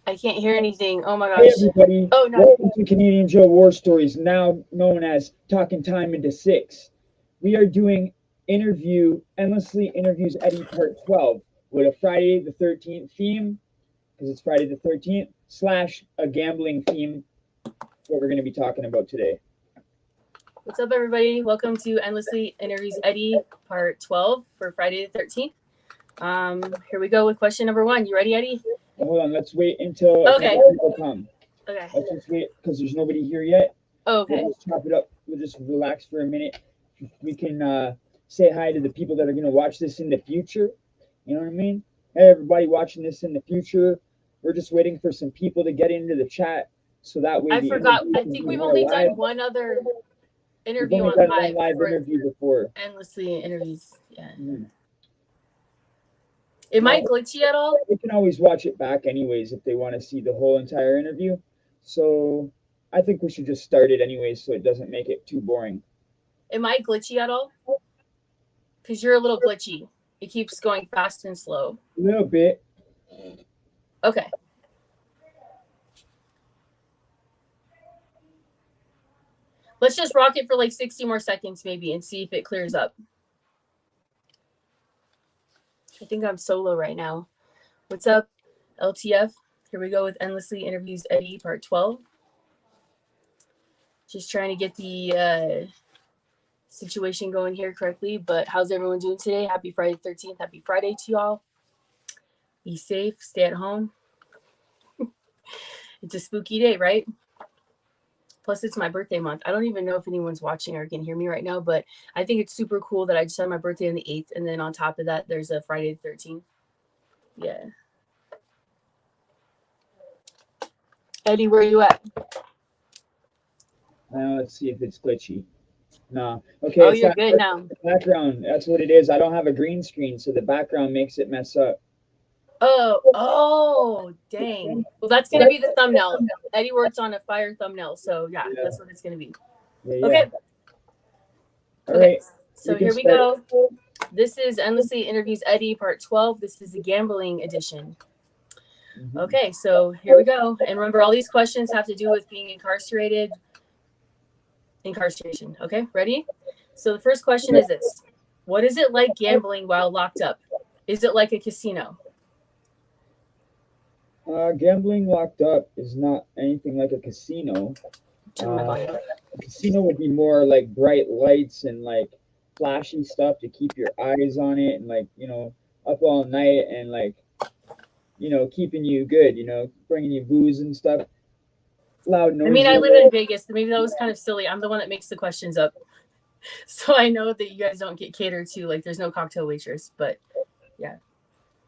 I can't hear anything. Oh my Hey gosh. everybody, Oh no. welcome to Canadian Joe War Stories, now known as Talking Time into Six. We are doing Endlessly Interviews Eddie Part 12 with a Friday the 13th theme, because it's Friday the 13th, slash a gambling theme, what we're going to be talking about today. What's up, everybody? Welcome to Endlessly Interviews Eddie, part 12 for Friday the 13th. Here we go with question number 1. You ready, Eddie? Hold on, let's wait until Okay. people come. Okay. Let's just wait, because there's nobody here yet. Oh, okay. We'll just chop it up. We'll just relax for a minute. We can say hi to the people that are going to watch this in the future. You know what I mean? Hey, everybody watching this in the future. We're just waiting for some people to get into the chat, so that way I the forgot. interview I can think be we've more only live. done one other We've interview only on done one live live for interview before. Endlessly Interviews. Yeah. Mm. Am I Well, glitchy at all? they can always watch it back anyways if they want to see the whole entire interview. So I think we should just start it anyways, so it doesn't make it too boring. Am I glitchy at all? Because you're a little glitchy. It keeps going fast and slow. A little bit. Okay. Let's just rock it for like 60 more seconds maybe and see if it clears up. I think I'm solo right now. What's up, LTF? Here we go with Endlessly Interviews Eddie, part 12. Just trying to get the situation going here correctly. But how's everyone doing today? Happy Friday 13th. Happy Friday to y'all. Be safe. Stay at home. It's a spooky day, right? Plus, it's my birthday month. I don't even know if anyone's watching or can hear me right now, but I think it's super cool that I just had my birthday on the 8th. And then on top of that, there's a Friday the 13th. Yeah. Eddie, where are you at? Let's see if it's glitchy. No. Okay, Oh, it's you're that good now. background. That's what it is. I don't have a green screen, so the background makes it mess up. Oh, dang. Well, that's going to be the thumbnail. Eddie worked on a fire thumbnail. So, yeah, Yeah. that's what it's going to be. Yeah. Okay. All Okay. right. So, here we go. This is Endlessly Interviews Eddie, part 12. This is the gambling edition. Mm-hmm. Okay. So, here we go. And remember, all these questions have to do with being incarcerated. Incarceration. Okay. Ready? So, the first question is this: what is it like gambling while locked up? Is it like a casino? Gambling locked up is not anything like a casino. Turn my volume up. A casino would be more like bright lights and like flashy stuff to keep your eyes on it and like, up all night and like, keeping you good, bringing you booze and stuff. Loud I mean, noises. I live in Vegas. Maybe that was kind of silly. I'm the one that makes the questions up. So I know that you guys don't get catered to. Like, there's no cocktail waitress, but yeah.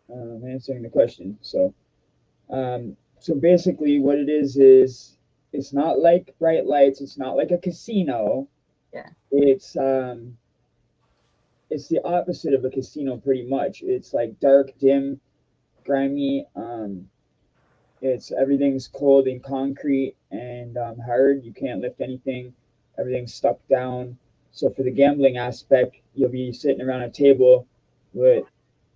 I'm answering the question. So basically, what it is it's not like bright lights. It's not like a casino. Yeah. It's the opposite of a casino, pretty much. It's like dark, dim, grimy. It's everything's cold and concrete and hard. You can't lift anything. Everything's stuck down. So for the gambling aspect, you'll be sitting around a table with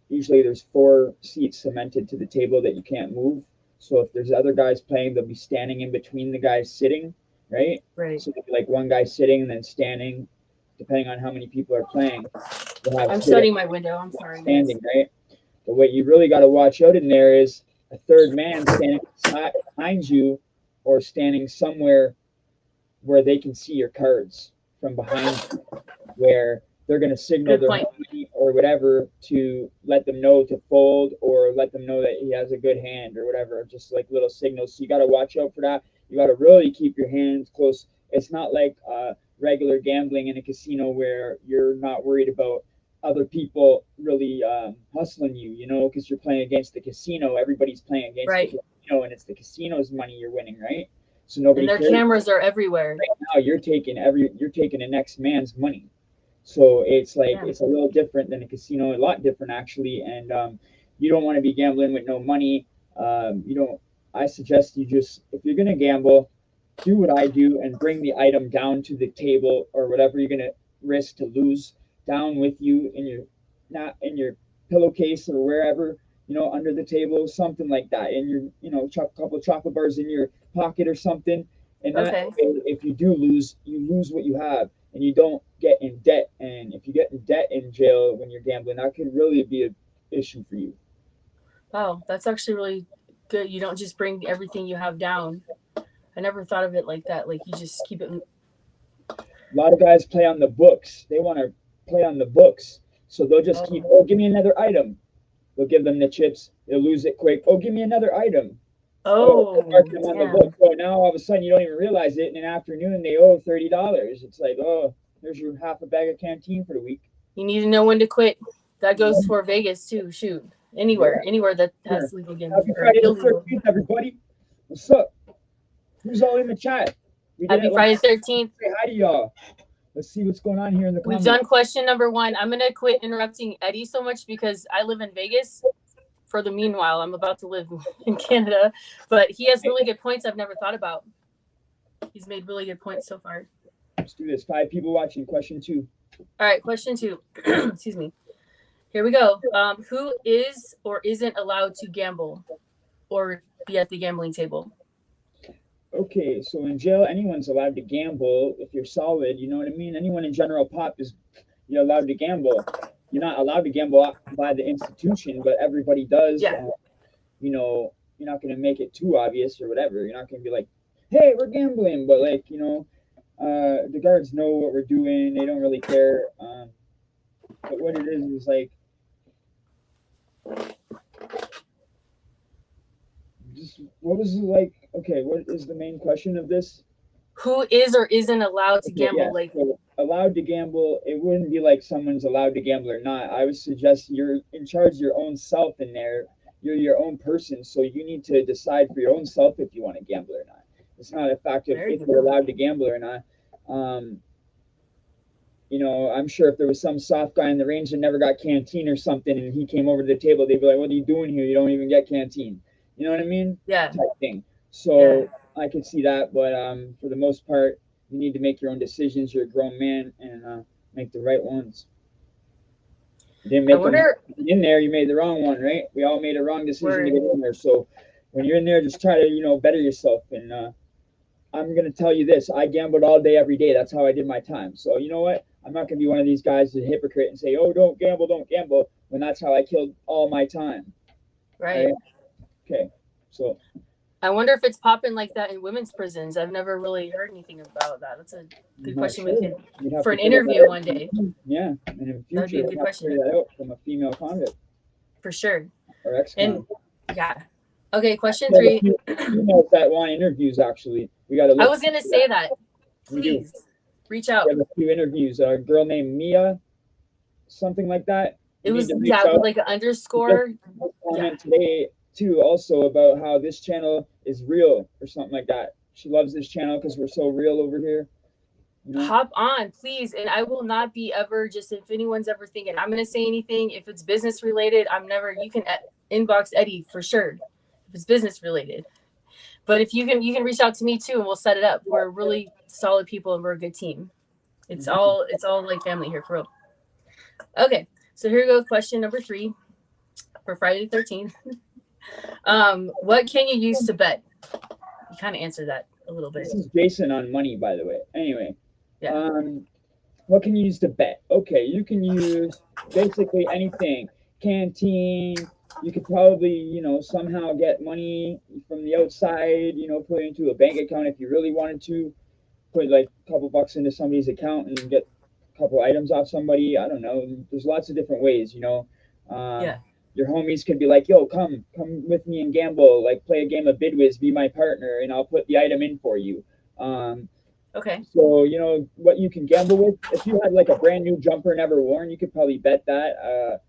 usually there's 4 seats cemented to the table that you can't move. So if there's other guys playing, they'll be standing in between the guys sitting, right? Right. So there'll be like one guy sitting and then standing, depending on how many people are playing. I'm shutting my window. I'm sorry. Standing, right? But what you really got to watch out in there is a third man standing behind you or standing somewhere where they can see your cards from behind you, where they're going to signal their money or whatever to let them know to fold or let them know that he has a good hand or whatever, just like little signals. So you got to watch out for that. You got to really keep your hands close. It's not like regular gambling in a casino where you're not worried about other people really hustling you, because you're playing against the casino. Everybody's playing against the casino, and it's the casino's money you're winning, right? So nobody. And their cameras are everywhere. Right now, you're taking the next man's money. So it's like it's a little different than a casino, a lot different actually. And you don't want to be gambling with no money. You don't. I suggest you just, if you're gonna gamble, do what I do and bring the item down to the table or whatever you're gonna risk to lose down with you in your not in your pillowcase or wherever. under the table, something like that, and couple of chocolate bars in your pocket or something. And that Okay. way, if you do lose, you lose what you have, and you don't get in debt. And if you get in debt in jail when you're gambling, that could really be an issue for you. Wow, that's actually really good. You don't just bring everything you have down. I never thought of it like that. Like you just keep it. A lot of guys play on the books. They want to play on the books, so they'll just keep. Oh, Oh, give me another item. They'll give them the chips. They'll lose it quick. Oh, give me another item. Oh, they'll mark oh, them on the book. damn. So now all of a sudden you don't even realize it. In an afternoon they owe $30. It's like, oh, there's your half a bag of canteen for the week. You need to know when to quit. That goes for Vegas too. Shoot, Yeah, anywhere that sure. has legal gambling Happy or Friday the illegal. 13th, everybody. What's up? Who's all in the chat? We did Happy it last. Friday 13th. Say hi to y'all. Let's see what's going on here in the We've comments. done question number 1. I'm gonna quit interrupting Eddie so much because I live in Vegas. For the meanwhile, I'm about to live in Canada, but he has really good points I've never thought about. He's made really good points so far. Let's do this. 5 people watching. Question 2. All right, question 2. Excuse me. Here we go. Who is or isn't allowed to gamble or be at the gambling table? Okay, so in jail, anyone's allowed to gamble if you're solid. You know what I mean? Anyone in general pop you're allowed to gamble. You're not allowed to gamble by the institution, but everybody does. Yeah. You're not going to make it too obvious or whatever. You're not going to be like, hey, we're gambling, but like, the guards know what we're doing. They don't really care. But what it is like, just what was it like? Okay, what is the main question of this? Who is or isn't allowed to Okay, gamble? yeah. Like, So allowed to gamble, it wouldn't be like someone's allowed to gamble or not. I would suggest you're in charge of your own self in there. You're your own person, so you need to decide for your own self if you want to gamble or not. It's not a fact of Very if good you're point. allowed to gamble or not. I'm sure if there was some soft guy in the range that never got canteen or something and he came over to the table, they'd be like, what are you doing here? You don't even get canteen. You know what I mean? Yeah. Type thing. Yeah. So I could see that, but for the most part, you need to make your own decisions. You're a grown man and make the right ones. You didn't I make them wonder. in there. You made the wrong one, right? We all made a wrong decision to Word. get in there. So when you're in there, just try to better yourself. And I'm gonna tell you this: I gambled all day, every day. That's how I did my time. So you know what? I'm not gonna be one of these guys, a hypocrite, and say, "Oh, don't gamble," when that's how I killed all my time. Right. Right? Okay. So I wonder if it's popping like that in women's prisons. I've never really heard anything about that. That's a good I'm not question sure. we could You'd have for to an figure that interview out. one day. Yeah, and in the That would be future, a I'd good have to question figure that out from a female convict for sure. or ex-con. And yeah. Okay, question We have 3. a few females that want interviews. Actually, we got to I look. was gonna say that. We do. Please reach out. We have a few interviews. A girl named Mia, something like that. It You need was to reach with out. like an underscore. Comment today too, also about how this channel is real or something like that. She loves this channel because we're so real over here. Hop on, please. And I will not be ever just if anyone's ever thinking I'm gonna say anything. If it's business related, I'm never. You can inbox Eddie for sure if it's business related. But if you can reach out to me too, and we'll set it up. We're really solid people, and we're a good team. It's all like family here for real. Okay, so here we go. Question number 3 for Friday the 13th. What can you use to bet? You kind of answered that a little bit. This is Jason on money, by the way. Anyway, Yeah. what can you use to bet? Okay, you can use basically anything. Canteen. You could probably, somehow get money from the outside. Put it into a bank account if you really wanted to. Put like a couple bucks into somebody's account and get a couple items off somebody. I don't know. There's lots of different ways. Yeah. Your homies could be like, yo, come with me and gamble, like play a game of Bidwiz, be my partner, and I'll put the item in for you. Okay. So what you can gamble with. If you had like a brand new jumper never worn, you could probably bet that.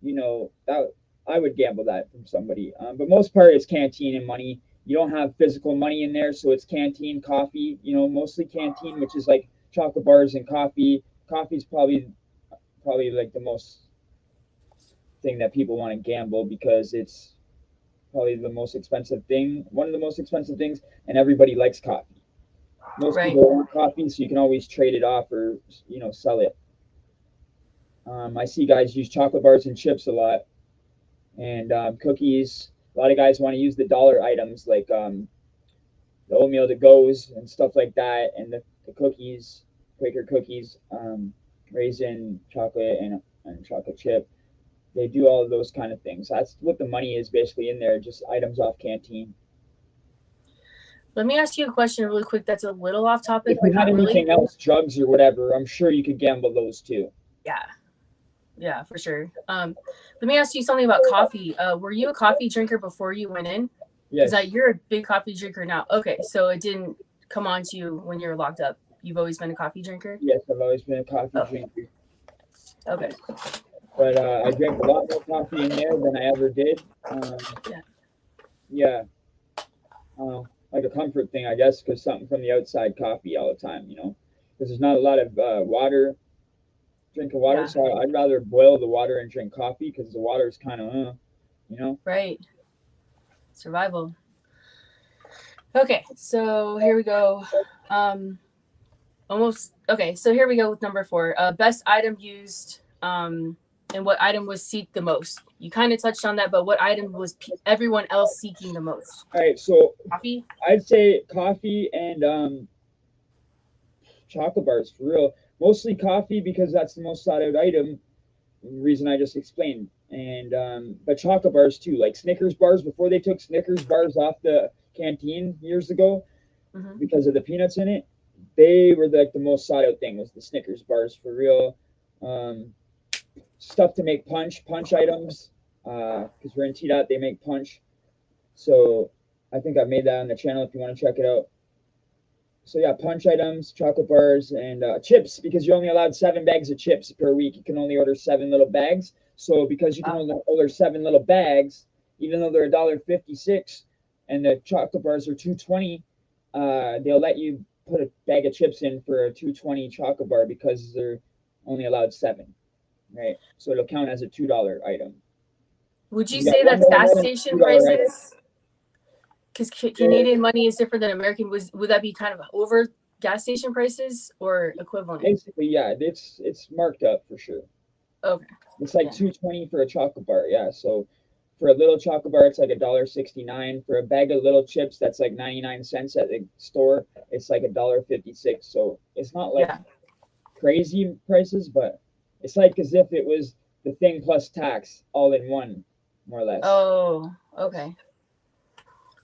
That I would gamble that from somebody. But most part it's canteen and money. You don't have physical money in there, so it's canteen, coffee. Mostly canteen, which is like chocolate bars and coffee. Coffee's probably like the most thing that people want to gamble because it's probably the most expensive thing, one of the most expensive things, and everybody likes coffee. Most Right. people want coffee, so you can always trade it off or sell it. I see guys use chocolate bars and chips a lot, and cookies. A lot of guys want to use the dollar items like the oatmeal to goes and stuff like that, and the cookies, Quaker cookies, raisin, chocolate, and chocolate chip. They do all of those kind of things. That's what the money is basically in there, just items off Canteen. Let me ask you a question really quick that's a little off topic, If but you had not really. anything else, drugs or whatever, I'm sure you could gamble those too. Yeah. Yeah, for sure. Let me ask you something about coffee. Were you a coffee drinker before you went in? Because Yes. you're a big coffee drinker now. Okay, so it didn't come on to you when you were locked up. You've always been a coffee drinker? Yes, I've always been a coffee drinker. Okay. But I drank a lot more coffee in there than I ever did. Yeah. Like a comfort thing, I guess, because something from the outside coffee all the time, because there's not a lot of drinking water. Yeah. So I'd rather boil the water and drink coffee because the water is kind of, Right. Survival. Okay, so here we go. Okay, so here we go with number 4. Best item used, and what item was seeked the most. You kind of touched on that, but what item was everyone else seeking the most? All right, so Coffee? I'd say coffee and chocolate bars for real. Mostly coffee because that's the most sought out item. The reason I just explained, and but chocolate bars too, like Snickers bars. Before they took Snickers bars off the Canteen years ago because of the peanuts in it, they were like the most sought out thing was the Snickers bars for real. Stuff to make punch items because we're in T-Dot, they make punch. So I think I've made that on the channel if you want to check it out. So yeah, punch items, chocolate bars, and chips because you're only allowed 7 bags of chips per week. You can only order 7 little bags. So because you can only order 7 little bags, even though they're $1.56 and the chocolate bars are $2.20, they'll let you put a bag of chips in for a $2.20 chocolate bar because they're only allowed 7, right? So it'll count as a $2 item. Would you say that's gas station prices? Because Canadian money is different than American. Would that be kind of over gas station prices or equivalent? Basically, yeah, it's marked up for sure. Okay. It's like $2.20 for a chocolate bar, yeah. So for a little chocolate bar, it's like $1.69. For a bag of little chips, that's like 99 cents at the store. It's like $1.56. So it's not like crazy prices, but it's like as if it was the thing plus tax all in one, more or less. Oh, okay.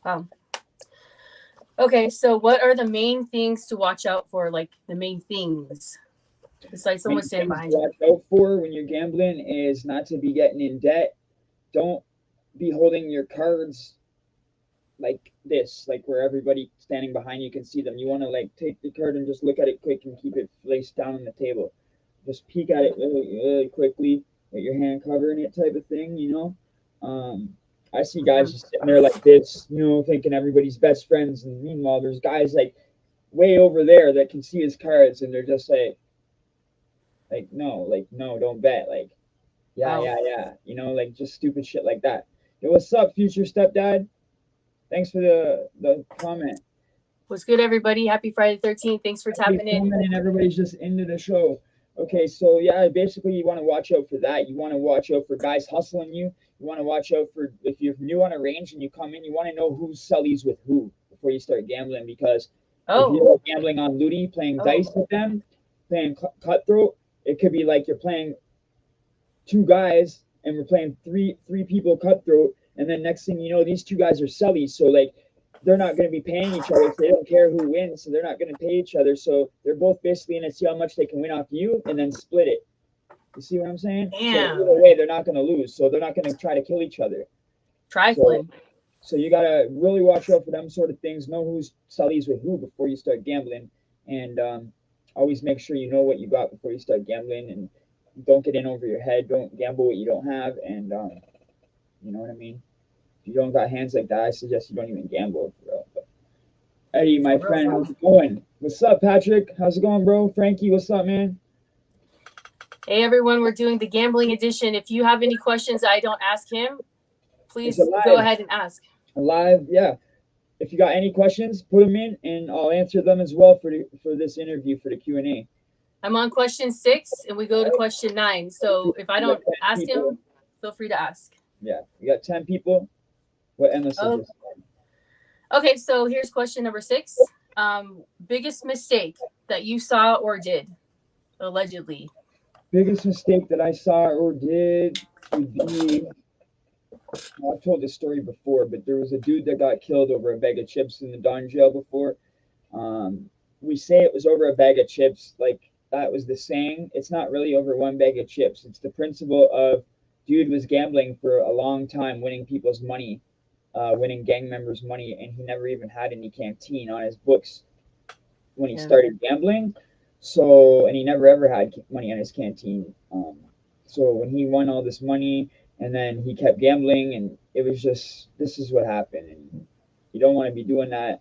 Wow. Okay, so what are the main things to watch out for? Like the main things, besides someone standing behind you. Watch out for when you're gambling is not to be getting in debt. Don't be holding your cards like this, like where everybody standing behind you can see them. You want to like take the card and just look at it quick and keep it placed down on the table. Just peek at it really quickly with your hand covering it, type of thing. I see guys just sitting there like this, thinking everybody's best friends, and meanwhile there's guys like way over there that can see his cards, and they're just like no, don't bet, like yeah, like just stupid shit like that. Hey, what's up, future stepdad? Thanks for the comment. What's good, everybody? Happy Friday 13th. Thanks for tapping in. And everybody's just into the show. Okay, so yeah, basically you want to watch out for that. You want to watch out for guys hustling you. You want to watch out for if you're new on a range and you come in, you want to know who's sellies with who before you start gambling, because if you're gambling on Ludi, playing dice with them, playing cutthroat, it could be like you're playing 2 guys and we're playing three people cutthroat, and then next thing you know, these 2 guys are sellies, so like they're not going to be paying each other, so they don't care who wins, so they're not going to pay each other, so they're both basically going to see how much they can win off you and then split it. You see what I'm saying? Damn. So either way, they're not going to lose, so they're not going to try to kill each other. Trifling. So you got to really watch out for them sort of things. Know who's sellies with who before you start gambling, and always make sure you know what you got before you start gambling, and don't get in over your head. Don't gamble what you don't have, and you know what I mean? If you don't got hands like that, I suggest you don't even gamble for real. But, Eddie, my friend, how's it going? What's up, Patrick? How's it going, bro? Frankie, what's up, man? Hey, everyone, we're doing the gambling edition. If you have any questions I don't ask him, please go ahead and ask. Live, yeah. If you got any questions, put them in, and I'll answer them as well for this interview, for the Q&A. I'm on question 6, and we go to question 9. So if I don't ask him, feel free to ask. Yeah, we got 10 people. What Emma Oh, suggested. okay. So here's question number 6. Biggest mistake that you saw or did, allegedly. Biggest mistake that I saw or did would be, well, I've told this story before, but there was a dude that got killed over a bag of chips in the Don jail before. Um, we say it was over a bag of chips, like that was the saying. It's not really over one bag of chips. It's the principle of dude was gambling for a long time, winning people's money, winning gang members' money, and he never even had any canteen on his books when he Yeah. started gambling. So, and he never ever had money on his canteen. So when he won all this money, and then he kept gambling, and it was just this is what happened. And you don't want to be doing that.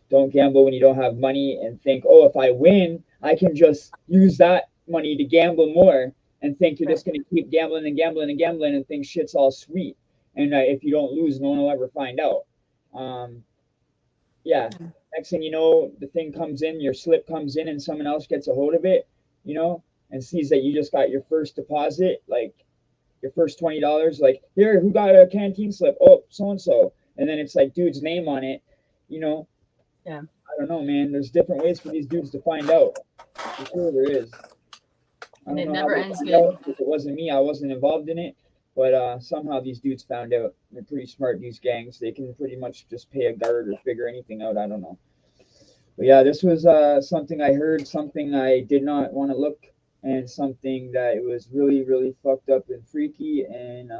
Don't gamble when you don't have money and think, oh, if I win, I can just use that money to gamble more, and think you're Right. just going to keep gambling and gambling and gambling and think shit's all sweet. And if you don't lose, no one will ever find out. Um, yeah. Next thing you know, the thing comes in, your slip comes in, and someone else gets a hold of it, and sees that you just got your first deposit, like your first $20. Like, here, who got a canteen slip? Oh, so and so. And then it's like dude's name on it. You know, Yeah. I don't know, man. There's different ways for these dudes to find out. For sure, there is. I And don't it know how never they ends found out. good. If it wasn't me, I wasn't involved in it. But somehow these dudes found out. They're pretty smart, these gangs. They can pretty much just pay a guard or figure anything out. I don't know. But yeah, this was something I heard, something I did not want to look, and something that it was really, really fucked up and freaky. And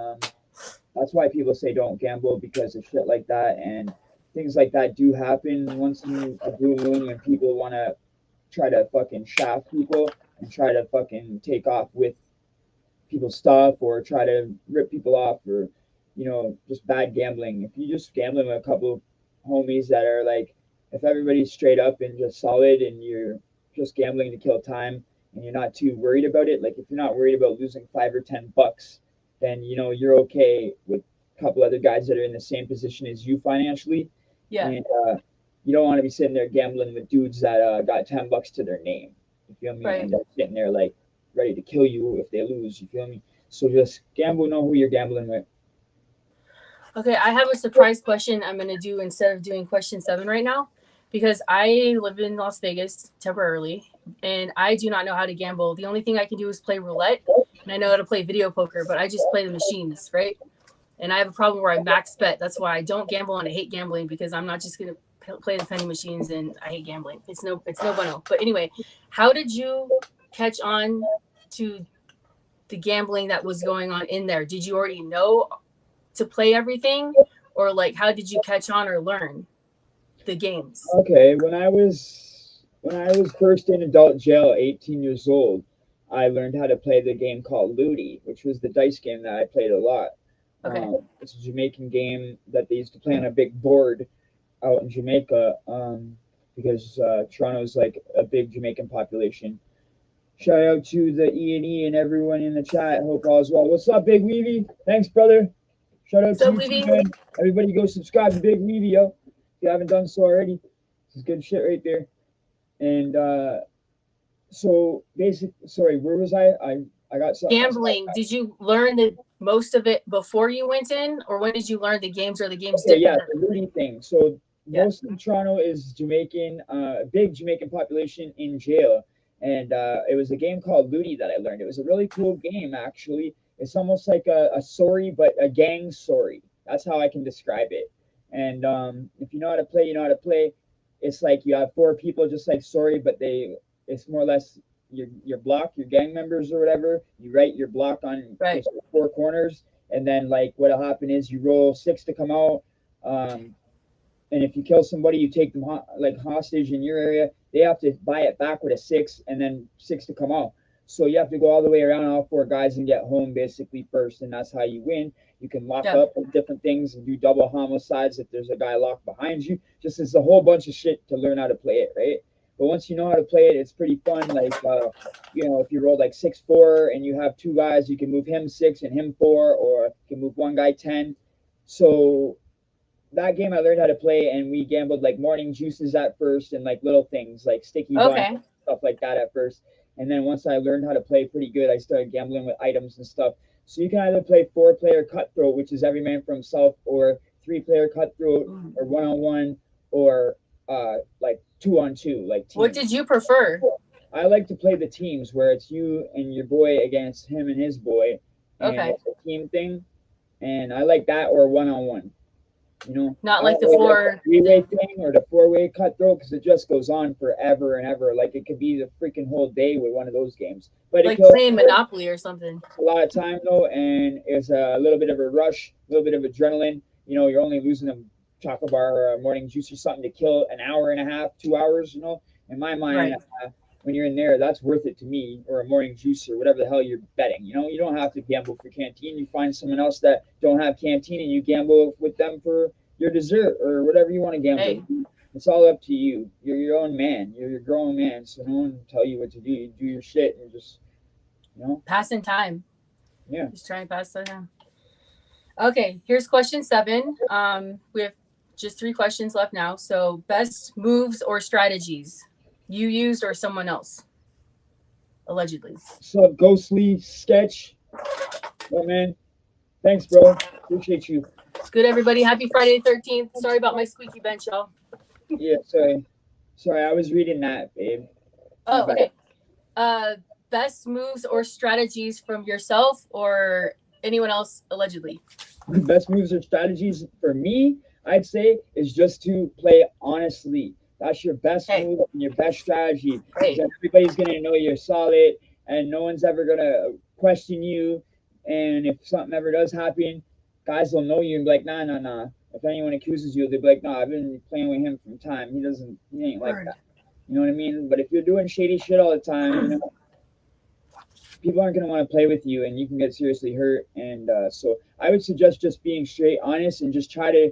that's why people say don't gamble, because of shit like that. And things like that do happen once in a blue moon when people want to try to fucking shaft people and try to fucking take off with people's stuff or try to rip people off, or just bad gambling. If you just gambling with a couple of homies that are like, if everybody's straight up and just solid and you're just gambling to kill time and you're not too worried about it, like if you're not worried about losing $5 or $10, then you're okay with a couple other guys that are in the same position as you financially. Yeah. And you don't want to be sitting there gambling with dudes that got $10 to their name. You feel me? Right. And they're sitting there like ready to kill you if they lose. You feel me? So just gamble, know who you're gambling with. Okay, I have a surprise question I'm going to do instead of doing question 7 right now, because I live in Las Vegas temporarily and I do not know how to gamble. The only thing I can do is play roulette, and I know how to play video poker, but I just play the machines, right? And I have a problem where I max bet. That's why I don't gamble and I hate gambling, because I'm not just going to play the penny machines, and I hate gambling. It's no bueno. But anyway, how did you catch on to the gambling that was going on in there? Did you already know to play everything, or like how did you catch on or learn the games? Okay, when I was first in adult jail, 18 years old, I learned how to play the game called Ludi, which was the dice game that I played a lot. Okay. It's a Jamaican game that they used to play on a big board out in Jamaica, because Toronto's like a big Jamaican population. Shout out to the E and everyone in the chat. Hope all is well. What's up, Big Weevy? Thanks, brother. Shout out to So you too, Levy, man. Everybody go subscribe to Big Weevy, yo. If you haven't done so already. This is good shit right there. And so basic sorry, where was I got something. gambling, did you learn the most of it before you went in, or when did you learn the games? Or the games Okay, different yeah, than the Ludi thing. So yeah. most of Toronto is Jamaican, big Jamaican population in jail. And it was a game called Ludi that I learned. It was a really cool game, actually. It's almost like a sorry, but a gang sorry. That's how I can describe it. And if you know how to play, you know how to play. It's like you have four people, just like sorry, but it's more or less your block, your gang members or whatever. You write your block on Right. just four corners, and then like what'll happen is you roll six to come out. Um, and if you kill somebody, you take them like hostage in your area. They have to buy it back with a six, and then six to come out. So you have to go all the way around all four guys and get home basically first, and that's how you win. You can lock Yeah. up with different things and do double homicides if there's a guy locked behind you. Just it's a whole bunch of shit to learn how to play it, right? But once you know how to play it, it's pretty fun. Like if you roll like 6-4 and you have two guys, you can move him six and him four, or you can move one guy 10. So that game I learned how to play, and we gambled like morning juices at first, and like little things like sticky buns, Okay. stuff like that at first. And then once I learned how to play pretty good, I started gambling with items and stuff. So you can either play 4-player cutthroat, which is every man for himself, or 3-player cutthroat, Mm. or 1-on-1, or like 2-on-2, like What teams. did you prefer? I like to play the teams where it's you and your boy against him and his boy, and Okay. it's a team thing. And I like that or 1-on-1. You know, Not I like don't the really like the four three-way thing. thing or the 4-way cutthroat because it just goes on forever and ever. Like it could be the freaking whole day with one of those games. But it Like could playing Monopoly or something. a lot of time though, and it's a little bit of a rush, a little bit of adrenaline. You know, you're only losing a chocolate bar or a morning juice or something to kill an hour and a half, 2 hours. You know, in my mind, Right. when you're in there, that's worth it to me, or a morning juice or whatever the hell you're betting. You know, you don't have to gamble for canteen. You find someone else that don't have canteen and you gamble with them for your dessert or whatever you want to gamble. Hey, It's all up to you. You're your own man. You're your grown man, so no one tell you what to do. You do your shit and just, you know, passing time. yeah. Just trying to pass the time. Okay, here's question 7. We have just 3 questions left now. So, best moves or strategies you used or someone else, allegedly. What's up, Ghostly Sketch? Oh man, thanks, bro. Appreciate you. It's good, everybody. Happy Friday the 13th. Sorry about my squeaky bench, y'all. Yeah, sorry. I was reading that, babe. My Oh, bad. okay. Uh, best moves or strategies from yourself or anyone else, allegedly. Best moves or strategies for me, I'd say, is just to play honestly. That's your best Hey, move and your best strategy. Because hey, then everybody's gonna know you're solid, and no one's ever gonna question you. And if something ever does happen, guys will know you and be like, nah, nah, nah. If anyone accuses you, they'll be like, nah, I've been playing with him from time. He ain't like word. that. You know what I mean? But if you're doing shady shit all the time, you know, people aren't going to want to play with you and you can get seriously hurt. And so I would suggest just being straight honest and just try to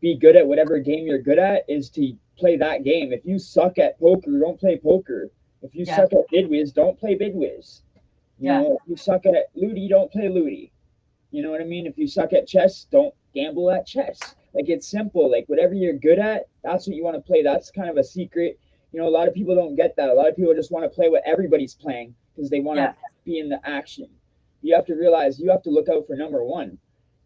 be good at whatever game you're good at is to play that game. If you suck at poker, don't play poker. If you Yeah, suck at bid whiz, don't play bid whiz. You yeah, know, if you suck at looty, don't play looty. You know what I mean? If you suck at chess, don't gamble at chess. Like it's simple. Like whatever you're good at, that's what you want to play. That's kind of a secret. You know, a lot of people don't get that. A lot of people just want to play what everybody's playing because they want to yeah, be in the action. You have to realize you have to look out for number one.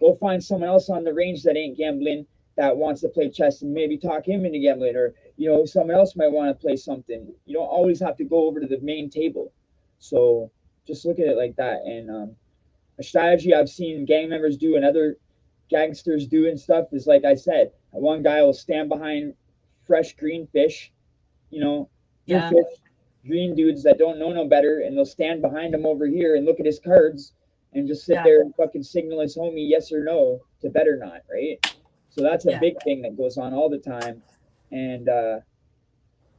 Go find someone else on the range that ain't gambling that wants to play chess and maybe talk him into gambling, or you know, someone else might want to play something. You don't always have to go over to the main table. So just look at it like that. And a strategy I've seen gang members do and other gangsters do and stuff is like I said, one guy will stand behind fresh green fish, you know, new yeah, fish, green dudes that don't know no better, and they'll stand behind him over here and look at his cards and just sit yeah, there and fucking signal his homie yes or no to bet or not, right? So that's a yeah. big thing that goes on all the time. And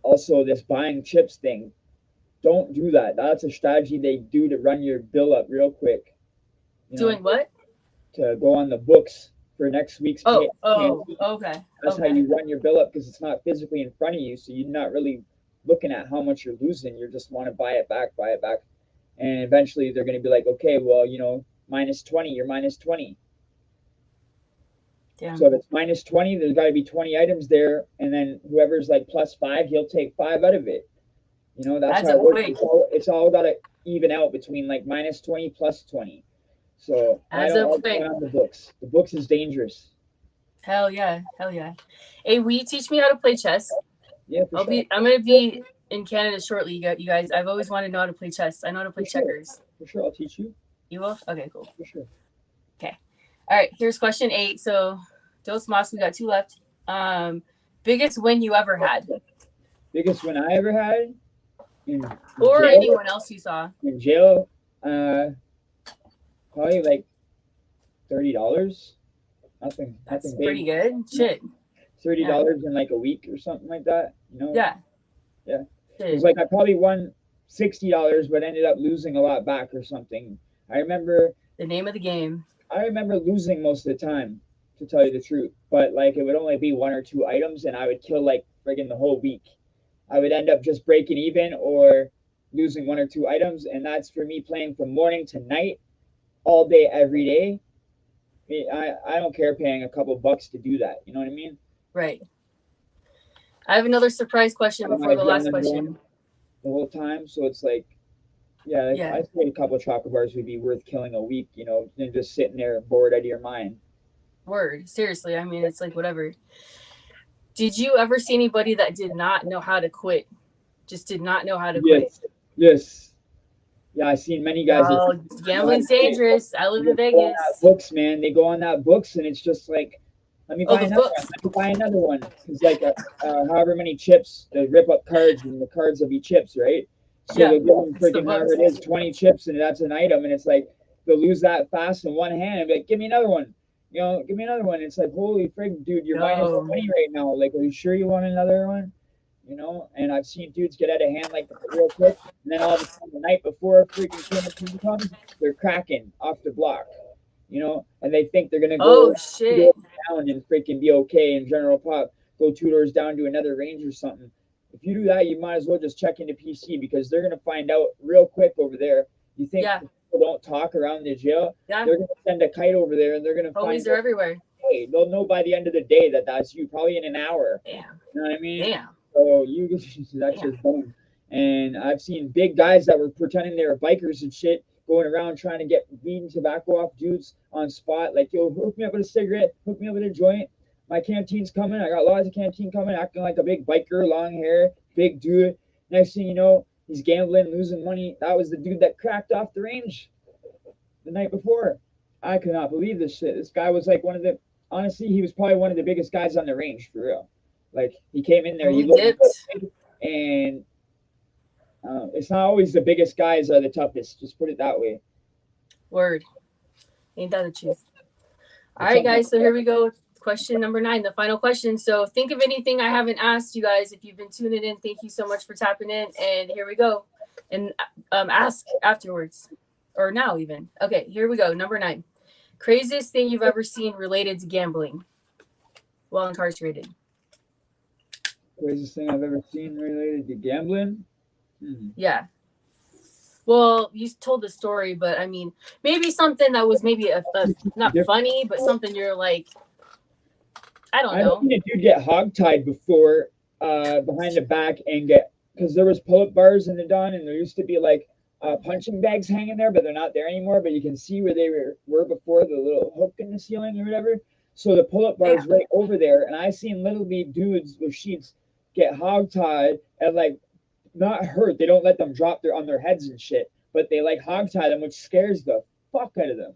also this buying chips thing. Don't do that. That's a strategy they do to run your bill up real quick. You know, Doing what? to go on the books for next week's Oh, oh, canteen. okay, That's how okay. you run your bill up because it's not physically in front of you, so you're not really looking at how much you're losing. You just want to buy it back, and eventually they're going to be like, okay, well, you know, minus 20, you're minus 20. So Damn. if it's minus 20, there's got to be 20 items there, and then whoever's like plus 5, he'll take 5 out of it. You know, that's Adds how it up works. quick. It's all got to even out between like minus 20 plus 20. So I Adds don't up like quick. going on the books. The books is dangerous. Hell yeah. Hell yeah. Hey, will you teach me how to play chess? Yeah, for sure. I'm gonna be in Canada shortly, you guys. I've always wanted to know how to play chess. I know how to play For sure. checkers. For sure. I'll teach you. You will? Okay, cool. For sure. Okay. All right, here's question 8. So Dos Mas, we got 2 left. Biggest win you ever had? Biggest win I ever had in Or jail. anyone else you saw. In jail, probably like $30. That's Nothing pretty big. good. Shit. Yeah. $30 in like a week or something like that. You know. Yeah. Yeah. It was Shit. like I probably won $60, but ended up losing a lot back or something. I remember. The name of the game. I remember losing most of the time, to tell you the truth. But like it would only be 1 or 2 items, and I would kill like friggin' the whole week. I would end up just breaking even or losing 1 or 2 items, and that's for me playing from morning to night, all day, every day. I don't care paying a couple bucks to do that. You know what I mean? Right. I have another surprise I question got my before the last adrenaline question. going the whole time, so it's like Yeah, Yeah, I say a couple of chocolate bars would be worth killing a week, you know, than just sitting there bored out of your mind. word. Seriously, I mean, it's like whatever. Did you ever see anybody that did not know how to quit? Just did not know how to quit. Yes, yes. Yeah, I've seen many guys that Yo, know how to gambling's quit. dangerous. I They live in just go on that Vegas. books, man. They go on that books, and it's just like, let me Oh, buy the another one. books. Let me buy another one. Because like, however many chips, they rip up cards, and the cards will be chips, right? So Yeah, they'll give them it's the freaking however books. it is, 20 chips, and that's an item, and it's like they'll lose that fast in one hand and be like, give me another one. You know, give me another one. It's like, holy frig, dude, you're minus Yo, 20 right now. Like, are you sure you want another one? You know, and I've seen dudes get out of hand like that real quick, and then all of a sudden the night before freaking King comes, they're cracking off the block, you know, and they think they're gonna oh go two shit. doors down and freaking be okay in general pop, go two doors down to another range or something. If you do that, you might as well just check into PC because they're gonna find out real quick over there. You think Yeah, people don't talk around the jail? yeah. They're gonna send a kite over there and they're gonna Homies find are out. everywhere. Hey, they'll know by the end of the day that that's you, probably in an hour. Damn, You know what I mean? damn, So you that's damn. just dumb. And I've seen big guys that were pretending they were bikers and shit going around trying to get weed and tobacco off dudes on spot. Like, yo, hook me up with a cigarette, hook me up with a joint. My canteen's coming. I got lots of canteen coming, acting like a big biker, long hair, big dude. Next thing you know, he's gambling, losing money. That was the dude that cracked off the range the night before. I could not believe this shit. This guy was like one of the, honestly, he was probably one of the biggest guys on the range for real. Like he came in there, And he he looked dipped. good, and it's not always the biggest guys are the toughest. Just put it that way. Word. Ain't that the truth? All What's right, up, guys. So man? here we go. Question number 9, the final question. So think of anything I haven't asked you guys. If you've been tuning in, thank you so much for tapping in. And here we go. And ask afterwards or now, even. Okay, here we go. Number 9. Craziest thing you've ever seen related to gambling while incarcerated. Craziest thing I've ever seen related to gambling? Hmm. Yeah. Well, you told the story, but I mean, maybe something that was maybe a not Different. funny, but something you're like, I don't I've know. seen a dude get hogtied before behind the back and get because there was pull-up bars in the Don and there used to be like punching bags hanging there, but they're not there anymore. But you can see where they were before the little hook in the ceiling or whatever. So the pull-up bar is Damn. right over there, and I seen little league dudes with sheets get hogtied and like not hurt. They don't let them drop their on their heads and shit, but they like hogtie them, which scares the fuck out of them.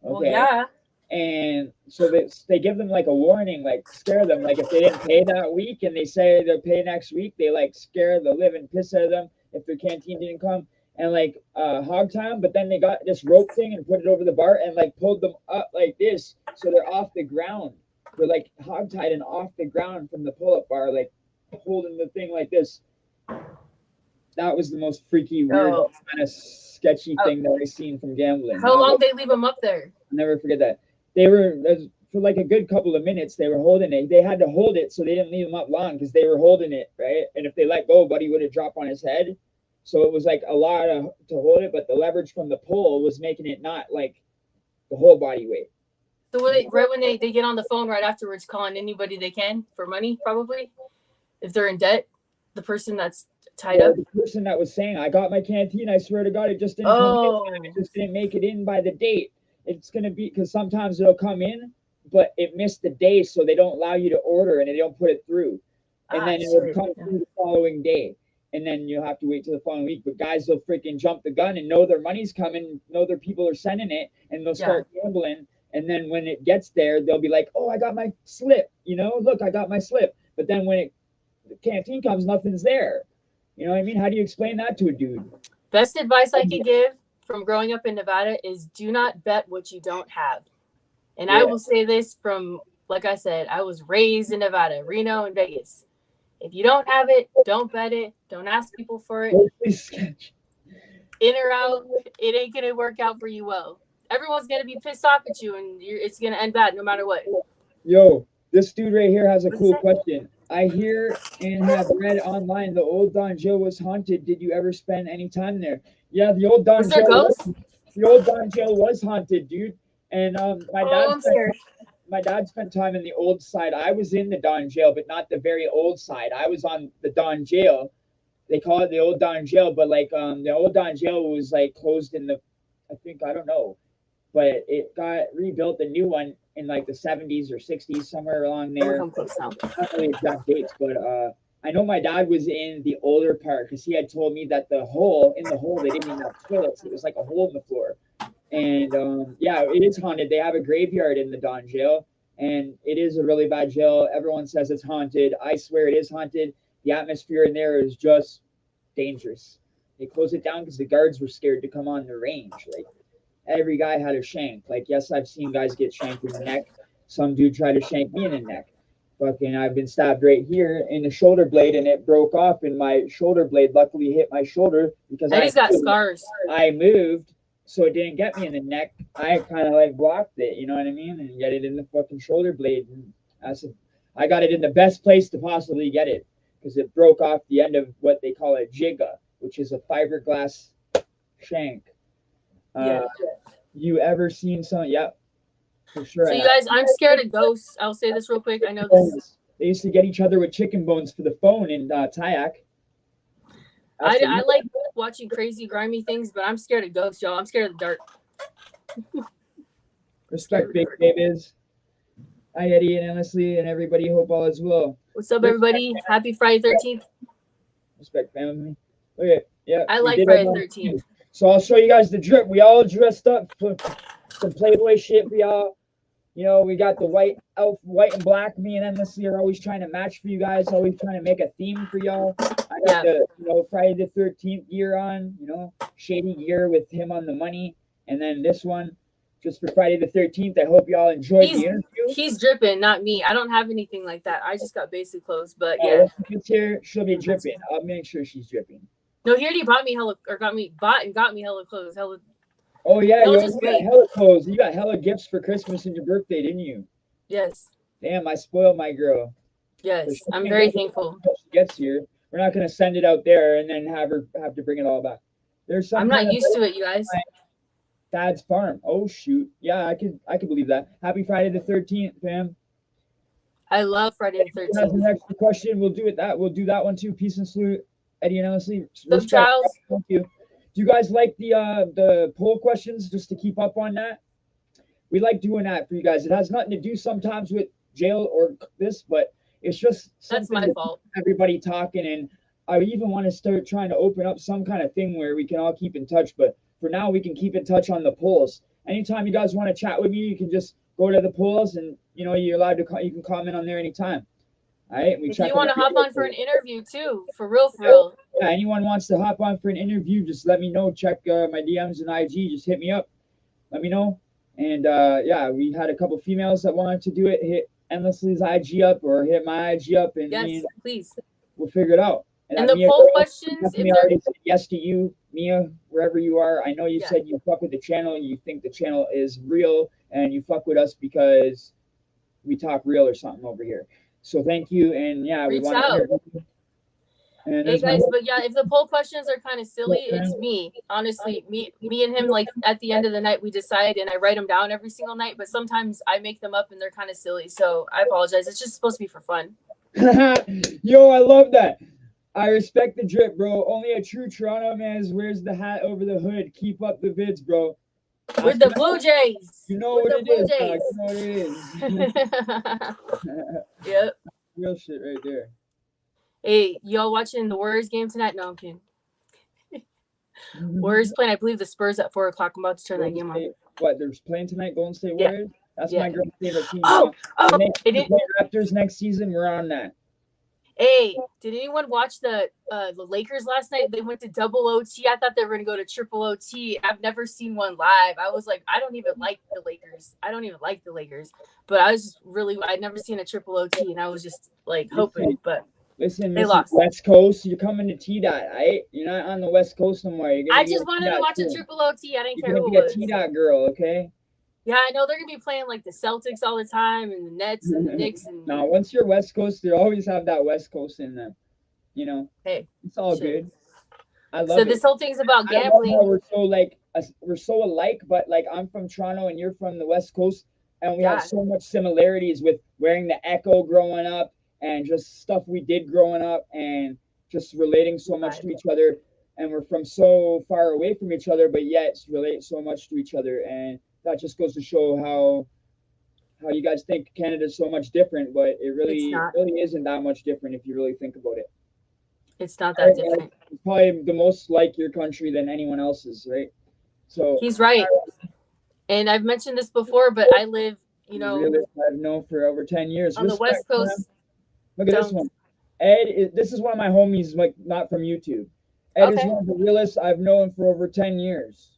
Well, Okay, yeah. and so they give them like a warning, like scare them, like if they didn't pay that week and they say they'll pay next week, they like scare the living piss out of them if their canteen didn't come and like hog time. But then they got this rope thing and put it over the bar and like pulled them up like this so they're off the ground. They're like hog tied and off the ground from the pull-up bar, like holding the thing like this. That was the most freaky, weird, Oh, kind of sketchy oh, thing that I seen from gambling. how That long was, they leave them up there? I'll never forget that. They were for like a good couple of minutes. They were holding it. They had to hold it, so they didn't leave him up long because they were holding it, right? And if they let go, Buddy would have dropped on his head. So it was like a lot to hold it, but the leverage from the pull was making it not like the whole body weight. So when right when they get on the phone right afterwards, calling anybody they can for money, probably if they're in debt, the person that's tied Well, up. the person that was saying, "I got my canteen. I swear to God, it just didn't come in. It Oh, just didn't make it in by the date." It's gonna be because sometimes it'll come in, but it missed the day, so they don't allow you to order and they don't put it through, and then it will shit. come Yeah. through the following day, and then you'll have to wait till the following week. But guys will freaking jump the gun and know their money's coming, know their people are sending it, and they'll Yeah. start gambling. And then when it gets there, they'll be like, "Oh, I got my slip. You know, look, I got my slip." But then when the canteen comes, nothing's there. You know what I mean? How do you explain that to a dude? Best advice I could give from growing up in Nevada is do not bet what you don't have. And I Yeah. will say this from, like I said, I was raised in Nevada, Reno, and Vegas. If you don't have it, don't bet it. Don't ask people for it. Sketch. In or out, it ain't gonna work out for you well. Everyone's gonna be pissed off at you, and it's gonna end bad no matter what. Yo, this dude right here has a What's cool that? question. I hear and have read online the old Don Jill was haunted. Did you ever spend any time there? Yeah, Was there ghosts? The old Don Jill was haunted, dude. And Oh, I'm scared. my dad spent time in the old side. I was in the Don Jail, but not the very old side. I was on the Don Jail, they call it the old Don Jail, but like the old Don Jail was like closed in the, I think, I don't know, but it got rebuilt a new one in like the 70s or 60s, somewhere along I'm gonna there. come close now. I don't know the exact dates, but I know my dad was in the older part because he had told me that the hole in the hole they didn't even have toilets. It was like a hole in the floor. And yeah, it is haunted. They have a graveyard in the Don Jail, and it is a really bad jail. Everyone says it's haunted. I swear it is haunted. The atmosphere in there is just dangerous. They closed it down because the guards were scared to come on the range. Like every guy had a shank. Like, yes, I've seen guys get shanked in the neck. Some dude tried to shank me in the neck. Fucking, I've been stabbed right here in the shoulder blade, and it broke off. And my shoulder blade luckily hit my shoulder because Eddie's got scars. I moved, so it didn't get me in the neck. I kind of like blocked it, you know what I mean, and get it in the fucking shoulder blade. And I got it in the best place to possibly get it because it broke off the end of what they call a jigga, which is a fiberglass shank. Yeah. You ever seen some? Yep, for sure. So you guys, I'm scared of ghosts. I'll say this real quick. I know this. They used to get each other with chicken bones for the phone in Tayak. I like watching crazy, grimy things, but I'm scared of ghosts, y'all. I'm scared of the dark. Respect, Big Davis. Hi, Eddie and Leslie, and everybody. Hope all is well. What's up, everybody? Happy Friday 13th. Respect, family. Okay, yeah. I like Friday 13th. So I'll show you guys the drip. We all dressed up for some Playboy shit for y'all. You know, we got the white and black. Me and Leslie are always trying to match for you guys. Always trying to make a theme for y'all. I got the Friday the 13th gear on. You know, shady gear with him on the money, and then this one just for Friday the 13th. I hope y'all enjoyed the interview. He's dripping, not me. I don't have anything like that. I just got basic clothes, but yeah. Here, she'll be dripping. I'll make sure she's dripping. No, he already bought me hella clothes. Oh yeah, you got hella clothes. You got hella gifts for Christmas and your birthday, didn't you? Yes. Damn, I spoiled my girl. Yes, I'm very thankful. She gets here. We're not gonna send it out there and then have to bring it all back. I'm not used to it, you guys. Dad's farm. Oh shoot. Yeah, I could believe that. Happy Friday the 13th, fam. I love Friday the 13th. That's the next question. We'll do that one too. Peace and salute, Eddie and Leslie. Charles. Thank you. Do you guys like the poll questions just to keep up on that? We like doing that for you guys. It has nothing to do sometimes with jail or this, but it's just that's my fault. Everybody talking, and I even want to start trying to open up some kind of thing where we can all keep in touch. But for now, we can keep in touch on the polls. Anytime you guys want to chat with me, you can just go to the polls, and you're allowed to. You can comment on there anytime. All right. If you want to hop on for an interview too, for real. Yeah, anyone wants to hop on for an interview, just let me know. Check my DMs and IG. Just hit me up. Let me know. And yeah, we had a couple females that wanted to do it. Hit Endlessly's IG up or hit my IG up, and yes, please. We'll figure it out. And the poll questions, if already said yes to you, Mia, wherever you are. I know you said you fuck with the channel. You think the channel is real, and you fuck with us because we talk real or something over here. So thank you, and yeah, we want to. Hey guys, but yeah, if the poll questions are kind of silly, it's me. Honestly, me and him, like at the end of the night, we decide, and I write them down every single night. But sometimes I make them up, and they're kind of silly. So I apologize. It's just supposed to be for fun. Yo, I love that. I respect the drip, bro. Only a true Toronto man wears the hat over the hood. Keep up the vids, bro. With the Blue Jays. You know what it is. You know what it is. Yep. Real shit right there. Hey, y'all watching the Warriors game tonight? No, I'm kidding. Warriors playing, I believe the Spurs at 4 o'clock. I'm about to turn that game on. What, they're playing tonight, Golden State Warriors? That's my girl's favorite team. They play Raptors next season. We're on that. Hey, did anyone watch the Lakers last night? They went to double OT. I thought they were going to go to triple OT. I've never seen one live. I was like, I don't even like the Lakers. But I was just I'd never seen a triple OT, and I was just like hoping, but listen, they lost. West Coast, you're coming to T-Dot, right? You're not on the West Coast no more. I just wanted to watch a triple OT. I didn't care who it was. You're a T-Dot girl, okay? Yeah, I know they're gonna be playing like the Celtics all the time, and the Nets and the Knicks. And no, once you're West Coast, they always have that West Coast in them. You know, hey, it's all good. I love it. So this whole thing's about gambling. We're so alike, but like I'm from Toronto and you're from the West Coast, and we have so much similarities with wearing the Echo growing up, and just stuff we did growing up, and just relating so much to each other, and we're from so far away from each other, but yet relate so much to each other. And that just goes to show how you guys think Canada's so much different, but it really isn't that much different if you really think about it. It's not that different. It's probably the most like your country than anyone else's, right? So he's right. And I've mentioned this before, but I live, you know, I've known for over 10 years. On the West Coast. Look at this one. Ed, this is one of my homies, like not from YouTube. Ed is one of the realest I've known for over 10 years.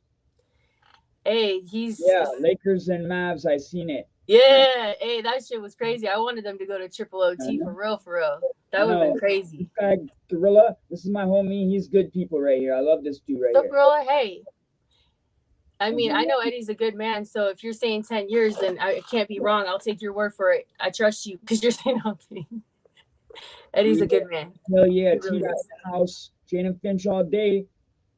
Hey, he's Lakers and Mavs. I seen it. Yeah, hey, that shit was crazy. I wanted them to go to triple OT for real, for real. That would have been crazy. This guy, Gorilla, this is my homie. He's good people right here. I love this dude right here. Gorilla, hey. I mean, I know Eddie's a good man, so if you're saying 10 years, then I can't be wrong. I'll take your word for it. I trust you because you're saying I'm kidding. Eddie's a good man. Hell yeah, really T-Dot house, Jane and Finch all day.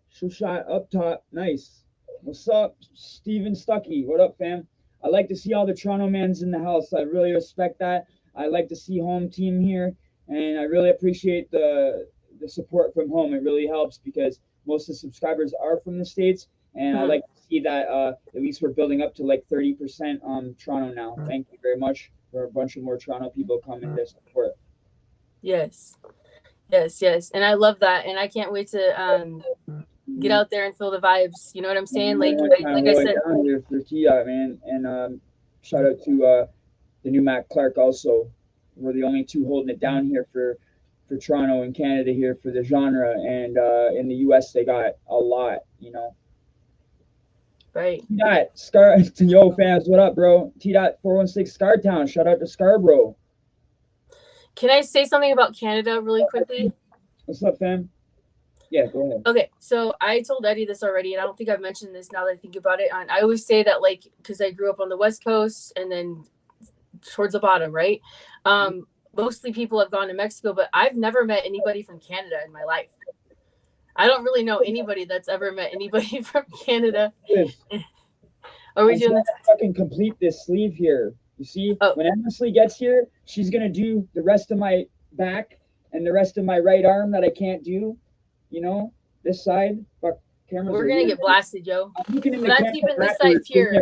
She'll shot up top. Nice. What's up, Steven Stuckey? What up, fam? I like to see all the Toronto mans in the house. I really respect that. I like to see home team here, and I really appreciate the support from home. It really helps because most of the subscribers are from the States, and I like to see that at least we're building up to like 30% on Toronto now. Thank you very much for a bunch of more Toronto people coming to support. Yes. And I love that, and I can't wait to get out there and feel the vibes. You know what I'm saying? Like I said, down here for T-Dot, man, and shout out to the new Matt Clark. Also, we're the only two holding it down here for Toronto and Canada here for the genre, and in the US they got a lot, you know. Right. T-Dot, yo fans, what up, bro? T-Dot 416 Scartown. Shout out to Scarborough. Can I say something about Canada really quickly? What's up, fam? Yeah, go ahead. Okay, so I told Eddie this already, and I don't think I've mentioned this now that I think about it. I always say that, like, because I grew up on the West Coast and then towards the bottom, right? Mostly people have gone to Mexico, but I've never met anybody from Canada in my life. I don't really know anybody that's ever met anybody from Canada. Are we doing this? Fucking complete this sleeve here. You see, when Endlessly gets here, she's gonna do the rest of my back and the rest of my right arm that I can't do. You know, this side. Fuck, cameras. We're gonna get blasted, yo. I'm keeping this side pure.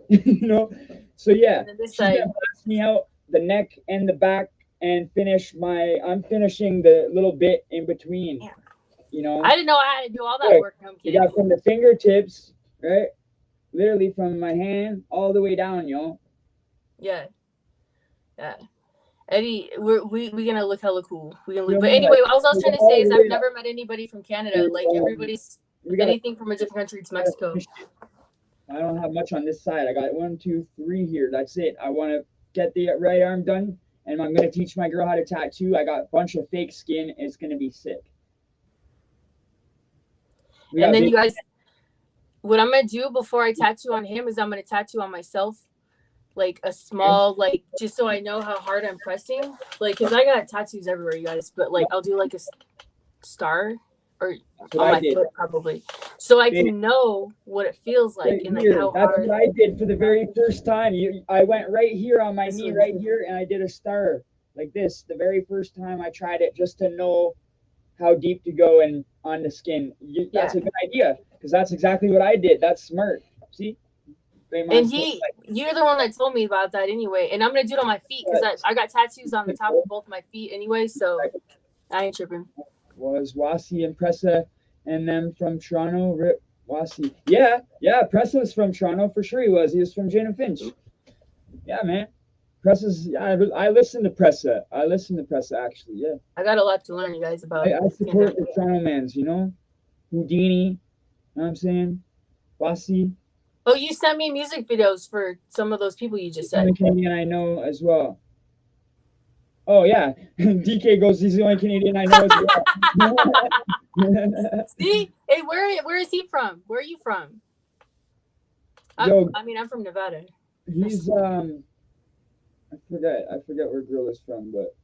You know, so yeah, this side blast me out the neck and the back and finish my. I'm finishing the little bit in between. Yeah. You know, I didn't know I had to do all that work. I'm kidding. You got from the fingertips, right? Literally from my hand all the way down, yo. Yeah. Eddie, we gonna look hella cool. But anyway, what I was trying to say is I've never met anybody from Canada. Like everybody's anything from a different country to Mexico. I don't have much on this side. I got 1, 2, 3 here. That's it. I want to get the right arm done, and I'm gonna teach my girl how to tattoo. I got a bunch of fake skin. It's gonna be sick. And then you guys, what I'm gonna do before I tattoo on him is I'm gonna tattoo on myself. Like a small, like, just so I know how hard I'm pressing. Like, because I got tattoos everywhere, you guys. But, like, I'll do, like, a star or on my foot, probably. So I can know what it feels like and, like, how hard. That's what I did for the very first time. I went right here on my knee right here, and I did a star like this the very first time I tried it just to know how deep to go and on the skin. That's a good idea because that's exactly what I did. That's smart. See? And you're the one that told me about that anyway. And I'm gonna do it on my feet because I got tattoos on the top of both my feet anyway, so I ain't tripping. Was Wasi and Pressa and them from Toronto? Rip Wasi. Yeah, Pressa was from Toronto for sure. He was from Jane and Finch. Yeah, man. Pressa's. I listen to Pressa. Actually. Yeah. I got a lot to learn, you guys, about. I support the Toronto mans. You know, Houdini. You know what I'm saying? Wasi. Oh, you sent me music videos for some of those people you just said. The only Canadian I know as well. Oh yeah, DK goes. He's the only Canadian I know as well. See, hey, where is he from? Where are you from? I'm from Nevada. He's I forget where girl is from, but.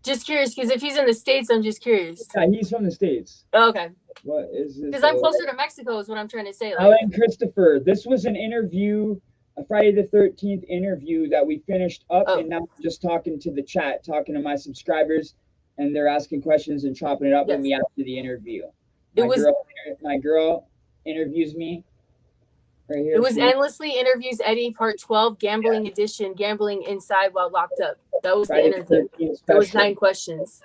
Just curious, because if he's in the States, I'm just curious. Yeah, he's from the States. Oh, okay. What is this? Because I'm closer to Mexico is what I'm trying to say. Like. Alan Christopher. This was an interview, a Friday the 13th interview that we finished up, and now I'm just talking to the chat, talking to my subscribers. and they're asking questions and chopping it up with Yes. me after the interview. It was My girl interviews me right here. It was Endlessly Interviews Eddie, Part 12, Gambling Edition, Gambling Inside While Locked Up. That was the Friday interview. 13th There was special. 9 questions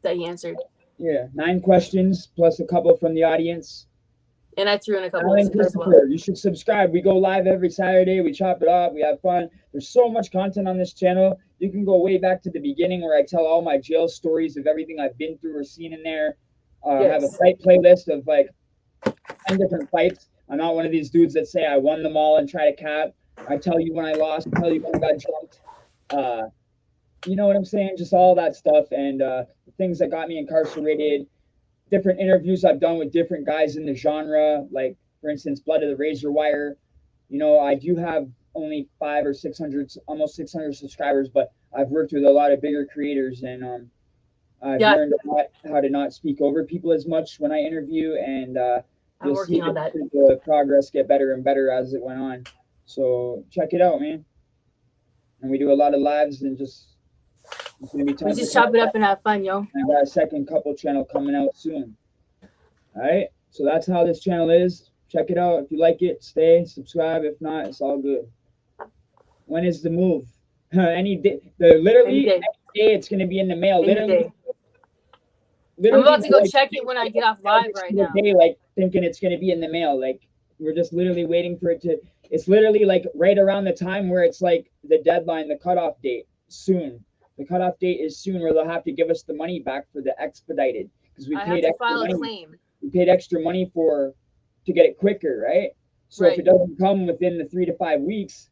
that he answered. Yeah, 9 questions plus a couple from the audience. And I threw in a couple Alan of tips as well. Christopher, you should subscribe. We go live every Saturday. We chop it up. We have fun. There's so much content on this channel. You can go way back to the beginning where I tell all my jail stories of everything I've been through or seen in there. I have a fight playlist of like 10 different fights. I'm not one of these dudes that say I won them all and try to cap. I tell you when I lost. I tell you when I got jumped. You know what I'm saying? Just all that stuff and the things that got me incarcerated. Different interviews I've done with different guys in the genre, like for instance, Blood of the Razor Wire. You know, I do have only 500 or 600, almost 600 subscribers, but I've worked with a lot of bigger creators, and I've learned a lot how to not speak over people as much when I interview, and you'll see the progress get better and better as it went on. So check it out, man. And we do a lot of lives and just. We just chop it up and have fun, yo. I got a second couple channel coming out soon. All right, so that's how this channel is. Check it out. If you like it, stay, subscribe. If not, it's all good. When is the move? Any day. Literally, any day it's going to be in the mail. Literally, I'm about to go check it when I get off live right now. Like thinking it's going to be in the mail. Like we're just literally waiting for it to. It's literally like right around the time where it's like the deadline, the cutoff date soon. The cutoff date is soon, where they'll have to give us the money back for the expedited because we paid extra money. Claim. We paid extra money to get it quicker, right? So if it doesn't come within the 3 to 5 weeks,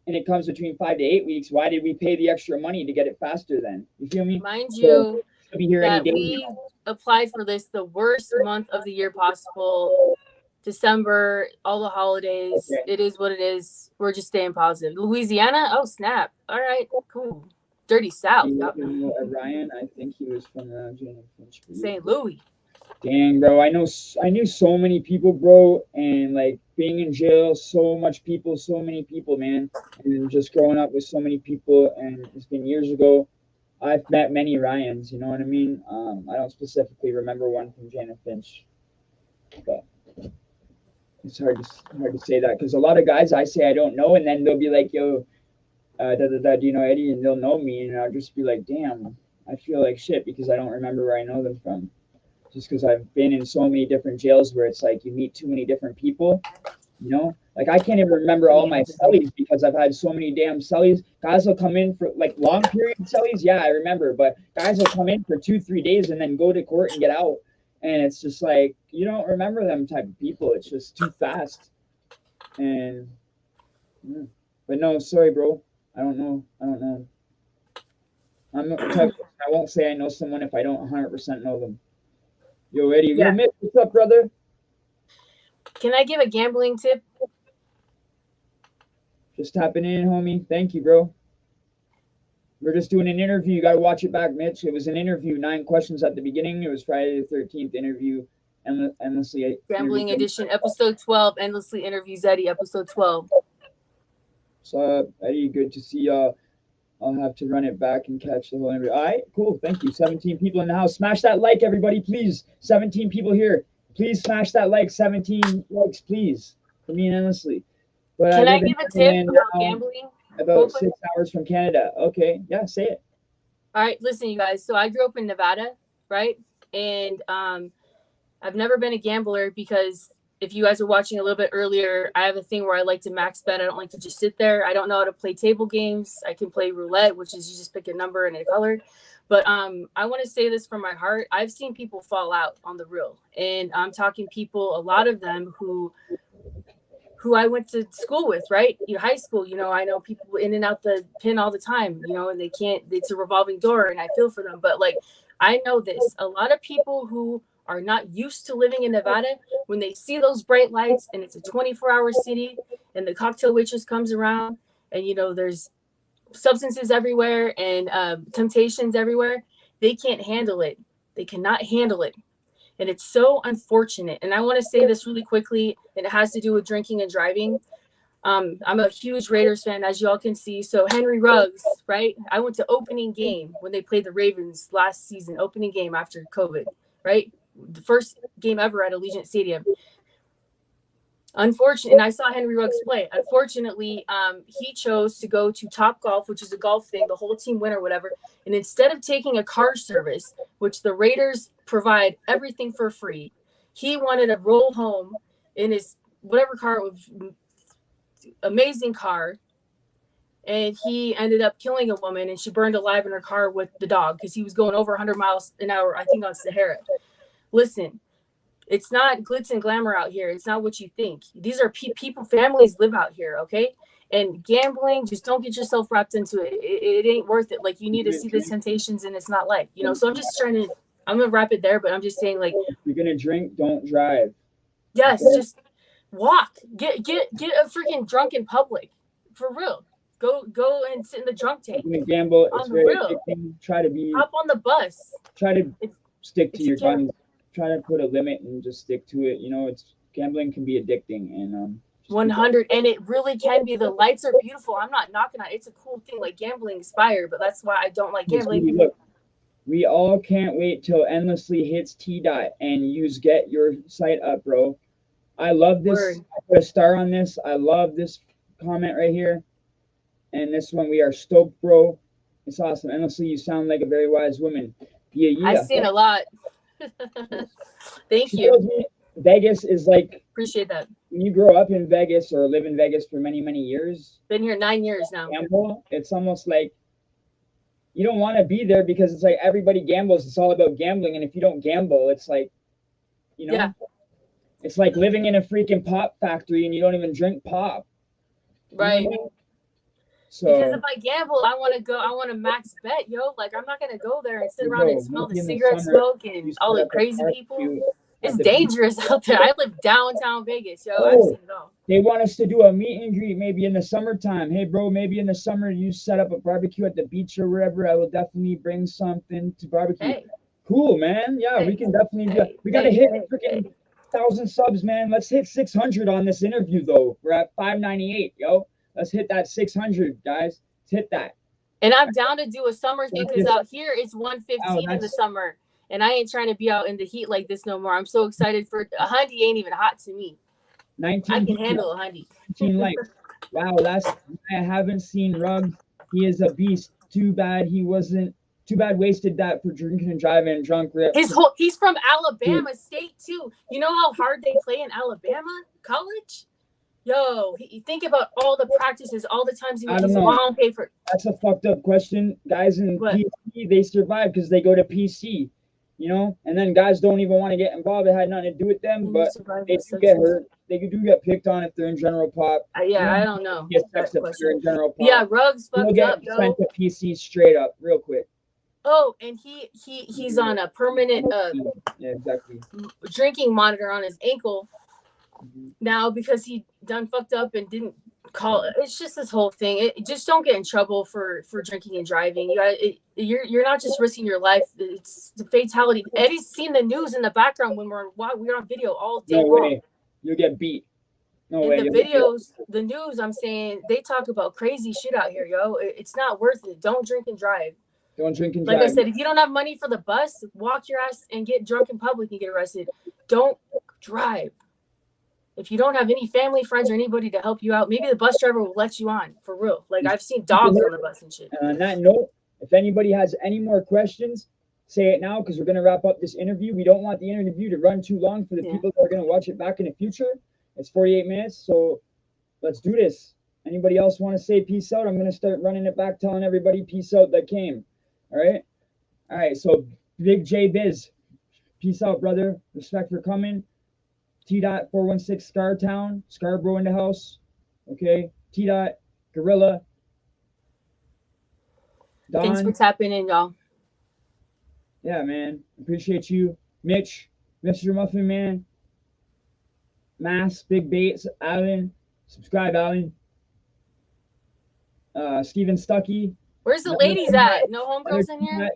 and it comes between 5 to 8 weeks, why did we pay the extra money to get it faster? Then you feel me? Mind you, that we applied for this the worst month of the year possible. December, all the holidays. Okay. It is what it is. We're just staying positive. Louisiana, oh snap! All right, cool. Dirty South. Ryan, I think he was from St. Louis. Dang, bro. I knew so many people, bro, and like being in jail, so many people, man. And just growing up with so many people, and it's been years ago. I've met many Ryans, you know what I mean? I don't specifically remember one from Jana Finch, but it's hard to say that because a lot of guys I say I don't know, and then they'll be like, yo, do you know Eddie? And they'll know me, and I'll just be like, damn, I feel like shit because I don't remember where I know them from. Just because I've been in so many different jails where it's like you meet too many different people, you know? Like I can't even remember all my cellies because I've had so many damn cellies. Guys will come in for like long period cellies, yeah, I remember, but guys will come in for 2-3 days and then go to court and get out. And it's just like you don't remember them type of people. It's just too fast. And but no, sorry, bro. I don't know. I won't say I know someone if I don't 100% know them. Yo, Eddie, what's up, brother? Can I give a gambling tip? Just tapping in, homie. Thank you, bro. We're just doing an interview. You got to watch it back, Mitch. It was an interview. 9 questions at the beginning. It was Friday the 13th interview. Endlessly. Gambling Edition, episode 12. Endlessly Interviews Eddie, episode 12. What's up, Eddie? Good to see y'all. I'll have to run it back and catch the whole interview. All right, cool. Thank you. 17 people in the house. Smash that like, everybody, please. 17 people here. Please smash that like. 17 likes, please. For me and Endlessly. But can I give a tip about gambling? About 6 hours from Canada. Okay, yeah, say it. All right, listen, you guys. So I grew up in Nevada, right? And I've never been a gambler because if you guys were watching a little bit earlier, I have a thing where I like to max bet. I don't like to just sit there. I don't know how to play table games. I can play roulette, which is you just pick a number and a color. But I want to say this from my heart. I've seen people fall out on the real. And I'm talking people, a lot of them who I went to school with, right? High school, I know people in and out the pin all the time, and they can't, it's a revolving door and I feel for them. But like, I know this, a lot of people who are not used to living in Nevada, when they see those bright lights and it's a 24-hour city and the cocktail waitress comes around and, there's substances everywhere and temptations everywhere, they can't handle it. They cannot handle it. And it's so unfortunate. And I want to say this really quickly, and it has to do with drinking and driving. I'm a huge Raiders fan, as y'all can see. So Henry Ruggs, right? I went to opening game when they played the Ravens last season, opening game after COVID, right? The first game ever at Allegiant Stadium. Unfortunately, and I saw Henry Ruggs play. Unfortunately, he chose to go to Top Golf, which is a golf thing, the whole team win or whatever. And instead of taking a car service, which the Raiders provide everything for free, he wanted to roll home in his whatever car, it was amazing car. And he ended up killing a woman, and she burned alive in her car with the dog because he was going over 100 miles an hour, I think, on Sahara. Listen, it's not glitz and glamour out here. It's not what you think. These are people, families live out here, okay? And gambling, just don't get yourself wrapped into it. It ain't worth it. Like, you need to see the temptations, and it's not life, you know? So I'm just trying to, I'm going to wrap it there, but I'm just saying, like, if you're going to drink, don't drive. Yes, just walk. Get a freaking drunk in public. For real. Go and sit in the drunk tank. You're going to gamble. It's very addicting. Try to be. Hop on the bus. Try to stick to your guns. Try to put a limit and just stick to it. You know, gambling can be addicting, and 100, and it really can be. The lights are beautiful. I'm not knocking on it. It's a cool thing. Like, gambling is fire, but that's why I don't like gambling. Look, we all can't wait till Endlessly hits T-Dot and get your site up, bro. I love this. Word. I put a star on this. I love this comment right here. And this one, we are stoked, bro. It's awesome. Endlessly, you sound like a very wise woman. Yeah. I've seen a lot. Thank you. Vegas is like, appreciate that. When you grow up in Vegas or live in Vegas for many, many years. Been here 9 years now. Gamble, it's almost like you don't want to be there because it's like everybody gambles. It's all about gambling. And if you don't gamble, it's like, you know, yeah. It's like living in a freaking pop factory and you don't even drink pop. Right. You know? So, because if I gamble, I want to max bet, yo. Like, I'm not going to go there and sit around and smell the cigarette smoke and all the crazy people. It's dangerous out there. I live downtown Vegas, yo. I've seen it all. They want us to do a meet and greet maybe in the summertime. Hey, bro, maybe in the summer you set up a barbecue at the beach or wherever. I will definitely bring something to barbecue. Hey. Cool, man. Yeah, we can definitely do that. We got to hit freaking 1,000 subs, man. Let's hit 600 on this interview, though. We're at 598, yo. Let's hit that 600, guys. Let's hit that. And I'm down to do a summer thing because out here it's 115 in the summer. And I ain't trying to be out in the heat like this no more. I'm so excited for a hundy. Ain't even hot to me. 19. I can handle a hundy. 19 likes. Wow, I haven't seen Ruggs. He is a beast. Too bad wasted that for drinking and driving and drunk rip. He's from Alabama State too. You know how hard they play in Alabama college? Yo, think about all the practices, all the times he was long paper. That's a fucked up question. Guys in PC, they survive because they go to PC, you know, and then guys don't even want to get involved. It had nothing to do with them, but they do get hurt. They do get picked on if they're in general pop. I don't know. Get if they're in general pop. Yeah, Ruggs fucked up, yo. Sent to PC straight up, real quick. Oh, and he's on a permanent exactly drinking monitor on his ankle now because he done fucked up and didn't call. It's just this whole thing. Just don't get in trouble for drinking and driving. You're not just risking your life. It's the fatality. Eddie's seen the news in the background when we're on video all day long. Way. You'll get beat. No way. The videos, the news, I'm saying, they talk about crazy shit out here, yo. It's not worth it. Don't drink and drive. Don't drink and drive. Like I said, if you don't have money for the bus, walk your ass and get drunk in public and get arrested. Don't drive. If you don't have any family, friends, or anybody to help you out, maybe the bus driver will let you on, for real. Like, I've seen dogs on the bus and shit. On that note, if anybody has any more questions, say it now because we're going to wrap up this interview. We don't want the interview to run too long for the people that are going to watch it back in the future. It's 48 minutes, so let's do this. Anybody else want to say peace out? I'm going to start running it back, telling everybody peace out that came. All right, so Big J Biz, peace out, brother. Respect for coming. T-Dot 416 Scartown, Scarborough in the house. Okay, T-Dot Gorilla. Don. Thanks for tapping in, y'all. Yeah, man. Appreciate you. Mitch, Mr. Muffin Man. Mass, Big Bates, Alan. Subscribe, Alan. Steven Stuckey. Where's the ladies at? No homegirls in here?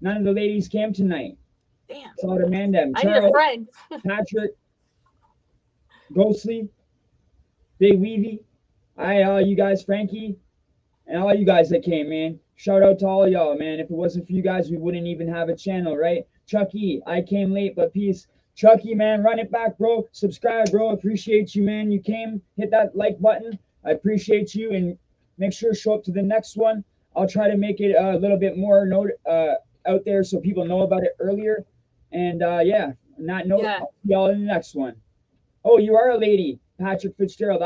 None of the ladies came tonight. Damn. It's all the man them. I need a friend. Patrick. Ghostly. Big Weavy. All you guys, Frankie, and all you guys that came, man. Shout out to all y'all, man. If it wasn't for you guys, we wouldn't even have a channel, right? Chucky, I came late, but peace. Chucky, man, run it back, bro. Subscribe, bro. Appreciate you, man. You came, hit that like button. I appreciate you, and make sure to show up to the next one. I'll try to make it a little bit more out there so people know about it earlier. And yeah, on that note, Yeah. I'll see y'all in the next one. Oh, you are a lady, Patrick Fitzgerald.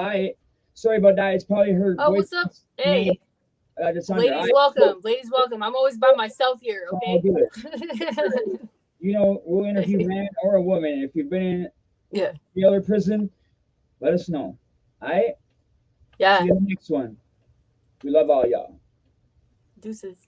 Sorry about that. It's probably her Oh, voice. what's up? Hey, Just under. ladies, welcome. Ladies, welcome. I'm always by myself here, okay? You know, we'll interview a man or a woman. If you've been in Yeah. jail or prison, let us know. All right? Yeah. See you in the next one. We love all y'all. Deuces.